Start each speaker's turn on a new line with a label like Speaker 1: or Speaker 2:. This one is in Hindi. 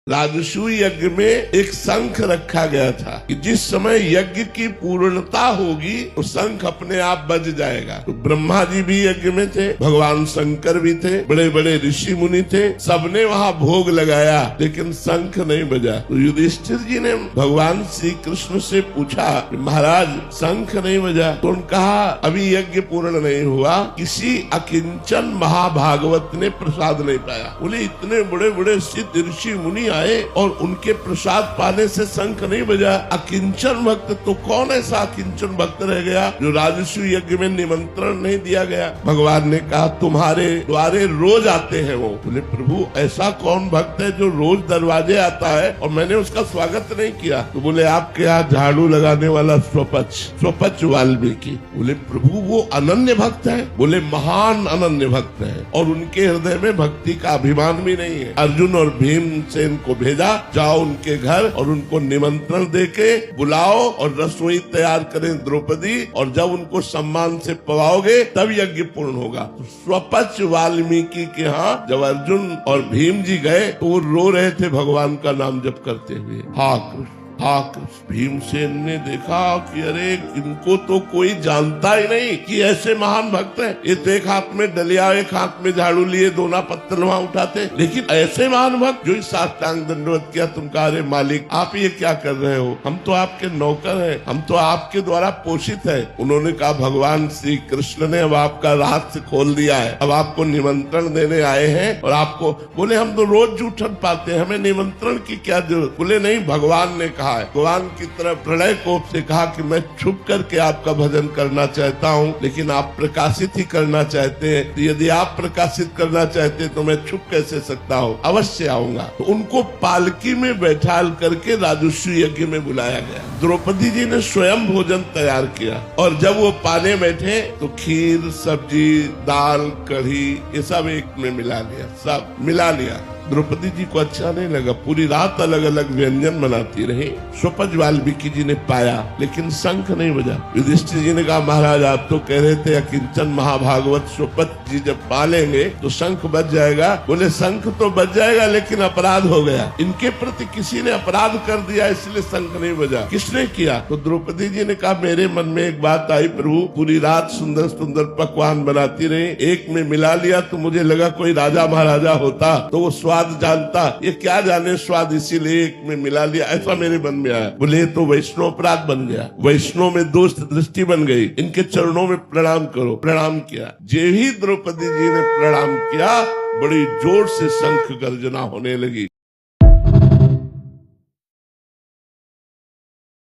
Speaker 1: राजसूय यज्ञ में एक शंख रखा गया था कि जिस समय यज्ञ की पूर्णता होगी तो शंख अपने आप बज जाएगा। तो ब्रह्मा जी भी यज्ञ में थे, भगवान शंकर भी थे, बड़े बड़े ऋषि मुनि थे, सबने वहाँ भोग लगाया लेकिन शंख नहीं बजा। तो युधिष्ठिर जी ने भगवान श्री कृष्ण से पूछा, महाराज शंख नहीं बजा। तो उन्होंने कहा अभी यज्ञ पूर्ण नहीं हुआ, किसी अकिंचन महाभागवत ने प्रसाद नहीं पाया। बोले इतने बड़े बड़े सिद्ध ऋषि मुनि आए और उनके प्रसाद पाने से शंख नहीं बजा। अकिंचन भक्त तो कौन ऐसा अकिंचन भक्त रह गया जो राजसूय यज्ञ में निमंत्रण नहीं दिया गया। भगवान ने कहा तुम्हारे द्वारे रोज आते हैं वो। बोले प्रभु ऐसा कौन भक्त है जो रोज दरवाजे आता है और मैंने उसका स्वागत नहीं किया। तो बोले आपके यहाँ झाड़ू लगाने वाला स्वपच वाल्मीकि। बोले प्रभु वो अनन्य भक्त है। बोले महान अनन्य भक्त है और उनके हृदय में भक्ति का अभिमान भी नहीं है। अर्जुन और भीमसेन को भेजा, जाओ उनके घर और उनको निमंत्रण देके बुलाओ और रसोई तैयार करें द्रौपदी, और जब उनको सम्मान से पवाओगे तब यज्ञ पूर्ण होगा। तो स्वपच वाल्मीकि के यहाँ जब अर्जुन और भीम जी गए तो वो रो रहे थे भगवान का नाम जप करते हुए, हा कृष्ण हाँ। भीमसेन ने देखा कि अरे इनको तो कोई जानता ही नहीं कि ऐसे महान भक्त हैं। ये तो एक हाथ में डलिया एक हाथ में झाड़ू लिए दोना पत्थर वहाँ उठाते, लेकिन ऐसे महान भक्त जो इस साष्टांग दंडवत किया। तुम कहा अरे मालिक आप ये क्या कर रहे हो, हम तो आपके नौकर हैं, हम तो आपके द्वारा पोषित है। उन्होंने कहा भगवान श्री कृष्ण ने अब आपका रहस्य खोल दिया है, अब आपको निमंत्रण देने आए हैं और आपको। बोले हम तो रोज जूठन पाते हैं, हमें निमंत्रण की क्या जरूरत। बोले नहीं, भगवान ने कहा, भगवान की तरह प्रलय कोप से कहा कि मैं छुप करके आपका भजन करना चाहता हूँ, लेकिन आप प्रकाशित ही करना चाहते हैं। तो यदि आप प्रकाशित करना चाहते हैं तो मैं छुप कैसे सकता हूँ, अवश्य आऊंगा। तो उनको पालकी में बैठाल करके राजसूय यज्ञ में बुलाया गया। द्रौपदी जी ने स्वयं भोजन तैयार किया और जब वो पाने बैठे तो खीर सब्जी दाल कढ़ी ये सब एक में मिला लिया, सब मिला लिया। द्रौपदी जी को अच्छा नहीं लगा, पूरी रात अलग अलग व्यंजन बनाती रही। स्वपच वाल्मीकि जी ने पाया लेकिन शंख नहीं बजा। युधिष्ठिर जी ने कहा महाराज आप तो कह रहे थे अकिंचन महाभागवत स्वपच जी जब पालेंगे तो शंख बज जाएगा। बोले शंख तो बज जाएगा लेकिन अपराध हो गया, इनके प्रति किसी ने अपराध कर दिया इसलिए शंख नहीं बजा। किसने किया? तो द्रौपदी जी ने कहा मेरे मन में एक बात आई प्रभु, पूरी रात सुंदर सुंदर पकवान बनाती रही, एक में मिला लिया तो मुझे लगा कोई राजा महाराजा होता तो वो स्वाद जानता, ये क्या जाने स्वाद, इसीलिए एक में मिला लिया, ऐसा मेरे मन में आया। बोले तो वैष्णव अपराध बन गया, वैष्णव में दोष दृष्टि बन गई, इनके चरणों में प्रणाम करो। प्रणाम किया। जे ही द्रौपदी जी ने प्रणाम किया बड़ी जोर से शंख गर्जना होने लगी।